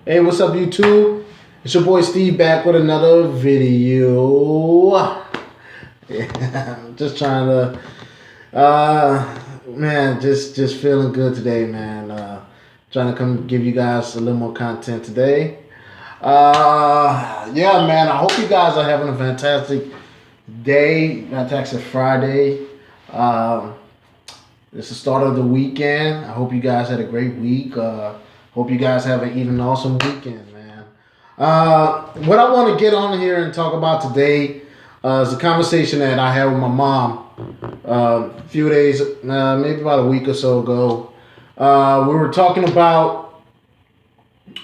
Hey, what's up, YouTube? It's your boy Steve back with another video. Yeah, I'm just trying to, man, just feeling good today, man. Trying to come give you guys a little more content today. Yeah, man. I hope you guys are having a fantastic day, fantastic Friday. Um, it's the start of the weekend. I hope you guys had a great week. Hope you guys have an even awesome weekend, man. What I want to get on here and talk about today is a conversation that I had with my mom a few days, maybe about a week or so ago. We were talking about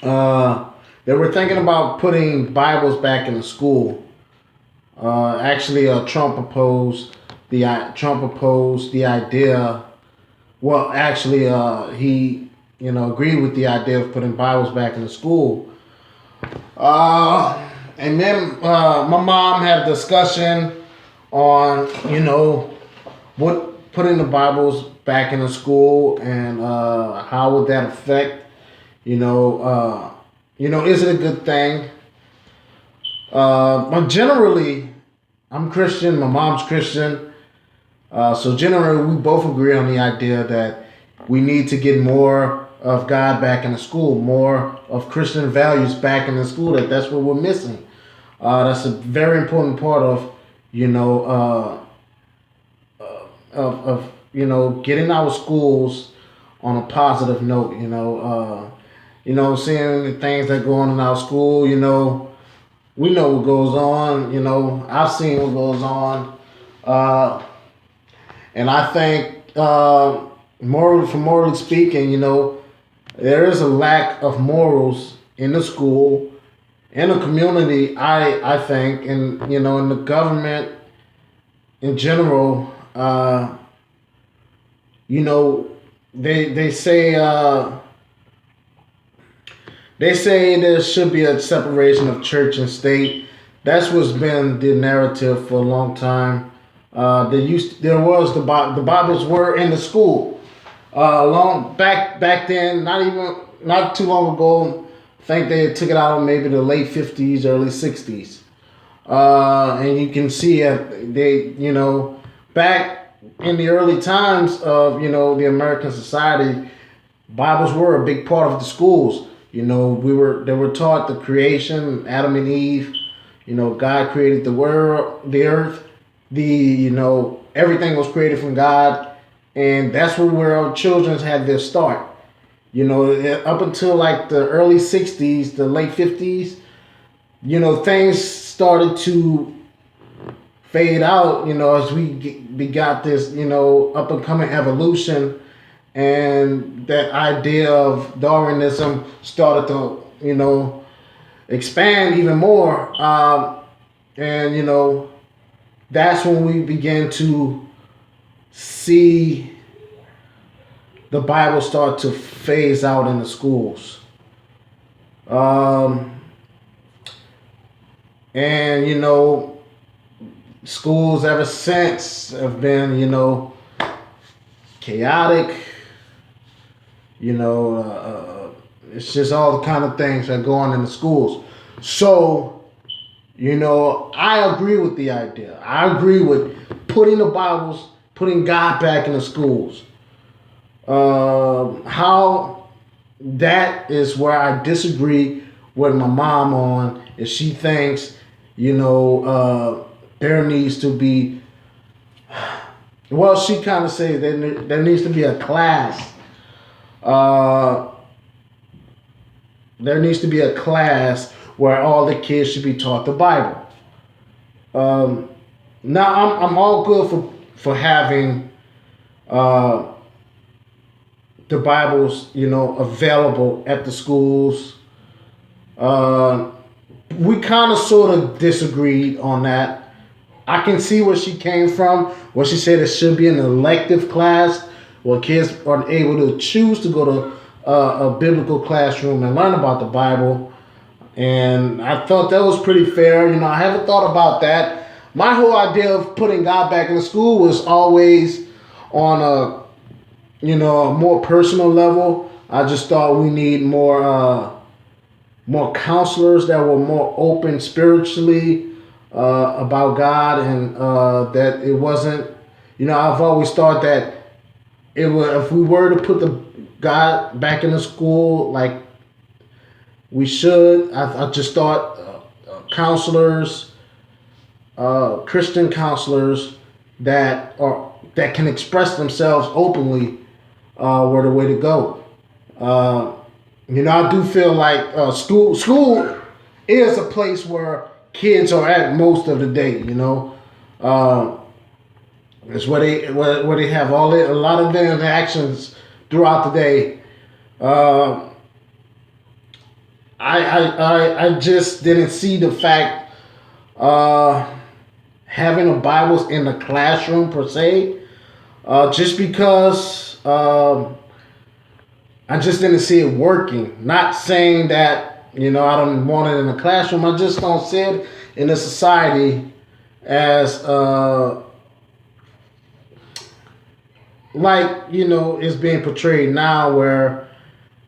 they were thinking about putting Bibles back in the school. Actually, Trump proposed the idea. Well, actually, he agreed with the idea of putting Bibles back in the school. And then my mom had a discussion on what putting the Bibles back in the school and how would that affect is it a good thing? But generally, I'm Christian. My mom's Christian. So generally, we both agree on the idea that we need to get more of God back in the school, more of Christian values back in the school. That's what we're missing. That's a very important part of getting our schools on a positive note. Seeing the things that go on in our school. We know what goes on. I've seen what goes on. And I think, morally speaking, there is a lack of morals in the school, in the community. I think, and in the government in general. They say there should be a separation of church and state. That's what's been the narrative for a long time. The Bibles were in the school long back then. Not too long ago. I think they took it out in maybe the late 50s, early 60s. And you can see back in the early times of the American society, Bibles were a big part of the schools. They were taught the creation, Adam and Eve. God created the world, the earth. Everything was created from God, and that's where our children had their start. Up until like the early 60s, the late 50s, things started to fade out, as we got this, up and coming evolution, and that idea of Darwinism started to, expand even more. And that's when we began to see the Bible start to phase out in the schools. And schools ever since have been, chaotic. It's just all the kind of things that go on in the schools. So, I agree with the idea. I agree with putting God back in the schools. How that is where I disagree with my mom on, is she thinks, there needs to be, well, she kind of says there needs to be a class. There needs to be a class where all the kids should be taught the Bible. Now I'm all good for having the Bibles, available at the schools. We kind of sort of disagreed on that. I can see where she came from, where she said it should be an elective class where kids are able to choose to go to a biblical classroom and learn about the Bible. And I thought that was pretty fair. I haven't thought about that. My whole idea of putting God back in the school was always on a more personal level. I just thought we need more more counselors that were more open spiritually about God, and that it wasn't. I've always thought that it was, if we were to put the God back in the school, like we should. I just thought counselors, Christian counselors that can express themselves openly were the way to go. Uh, I do feel like school is a place where kids are at most of the day. Uh, it's where they have a lot of their interactions throughout the day. Uh, I just didn't see the fact having a Bibles in the classroom per se, just because I just didn't see it working. Not saying that I don't want it in the classroom. I just don't see it in the society as like it's being portrayed now, where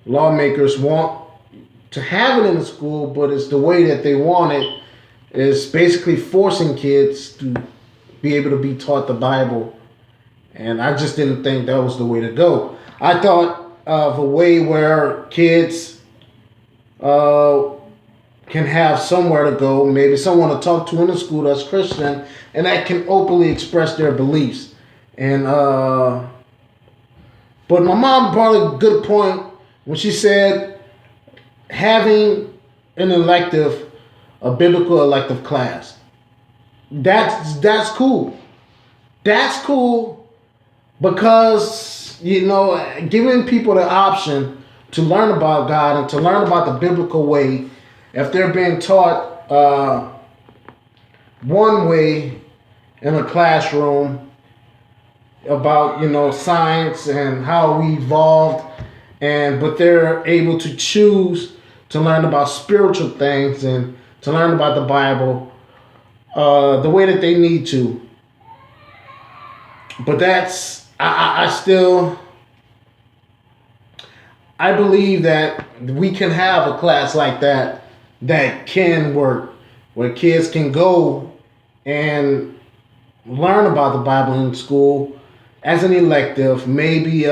lawmakers want to have it in the school, but it's the way that they want it is basically forcing kids to be able to be taught the Bible. And I just didn't think that was the way to go. I thought of a way where kids can have somewhere to go, maybe someone to talk to in the school that's Christian, and that can openly express their beliefs. And but my mom brought a good point when she said having an elective, a biblical elective class. That's cool. That's cool because giving people the option to learn about God and to learn about the biblical way, if they're being taught one way in a classroom about science and how we evolved, but they're able to choose to learn about spiritual things and to learn about the Bible the way that they need to. But I still believe that we can have a class like that can work, where kids can go and learn about the Bible in school as an elective, maybe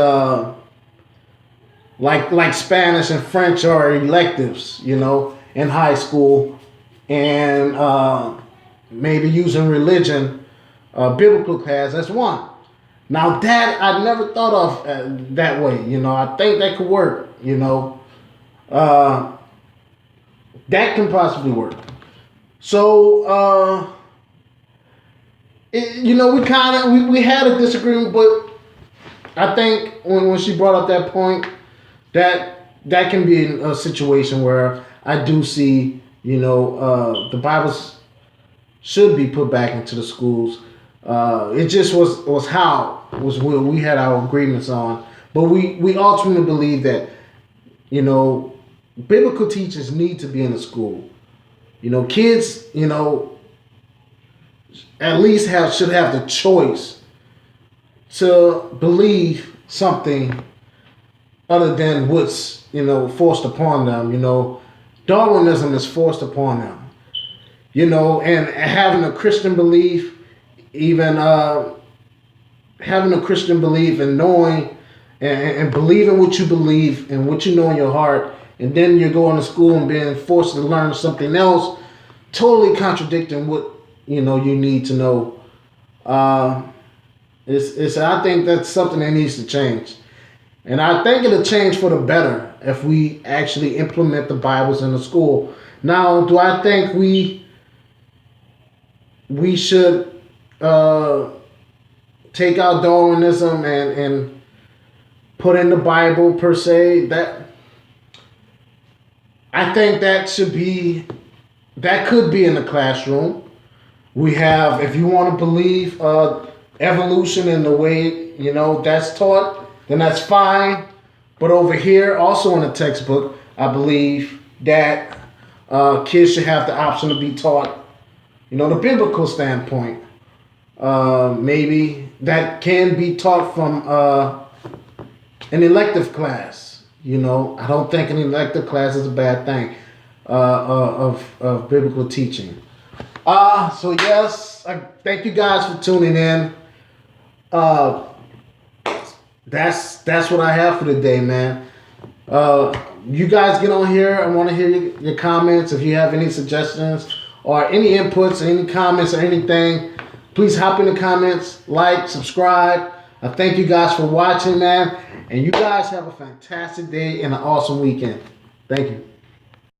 like Spanish and French are electives, in high school, and maybe using religion, biblical class as one. Now that I never thought of that way, I think that could work, that can possibly work. So, we had a disagreement, but I think when she brought up that point, that can be a situation where I do see, the Bibles should be put back into the schools. It just was where we had our agreements on, but we ultimately believe that biblical teachers need to be in the school. Kids, at least should have the choice to believe something other than what's forced upon them. Darwinism is forced upon them. And having a Christian belief, even having a Christian belief and knowing and believing what you believe and what you know in your heart, and then you're going to school and being forced to learn something else, totally contradicting what you need to know. I think that's something that needs to change, and I think it'll change for the better if we actually implement the Bibles in the school. Now, do I think we should take out Darwinism and put in the Bible per se? That I think that could be in the classroom. We have, if you want to believe evolution in the way that's taught, then that's fine. But over here, also in the textbook, I believe that kids should have the option to be taught, the biblical standpoint. Maybe that can be taught from an elective class. I don't think an elective class is a bad thing. of biblical teaching. So yes, I thank you guys for tuning in. Uh, that's what I have for today, man. You guys get on here. I want to hear your comments. If you have any suggestions or any inputs, or any comments or anything, please hop in the comments, like, subscribe. I thank you guys for watching, man. And you guys have a fantastic day and an awesome weekend. Thank you.